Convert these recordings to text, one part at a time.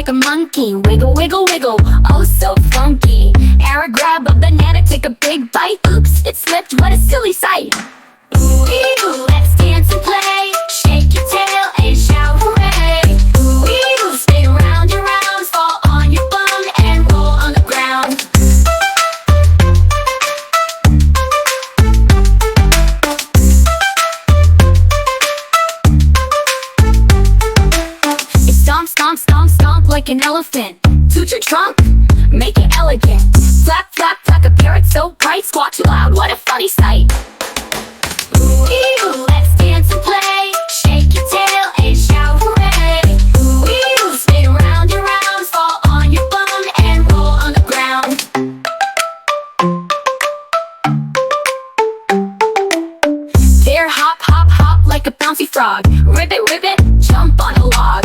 like a monkey. Wiggle, wiggle, wiggle, oh so funky. Parrot grab a banana, take a big bite. Oops, it slipped, what a silly sight. Ooh, ooh, let's dance and play. Shake your tail and shout hooray. Ooh, ooh, spin round and round, fall on your bum and roll on the ground. It's stomp, stomp, stomp, stomp like an elephant. Toot your trunk, make it elegant. Flap, flap, flap, a parrot so bright. Squawk too loud, what a funny sight. Ooh, ooh, let's dance and play. Shake your tail and shout hooray. Ooh, ooh, spin round and round, fall on your bum and roll on the ground. There, hop, hop, hop like a bouncy frog. Ribbit, ribbit, jump on a log.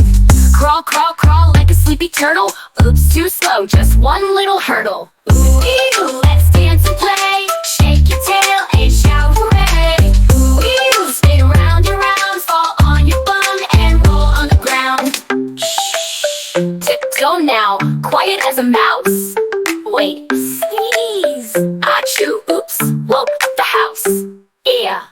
Crawl, crawl, crawl like a sleepy turtle. Oops, too slow, just one little hurdle. Ooh, ooh, let's dance and play. Shake your tail and shout hooray. Ooh, ooh, spin round and round, fall on your bum and roll on the ground. Shh, tiptoe now, quiet as a mouse. Wait, sneeze. Achoo, oops, woke up the house. Yeah.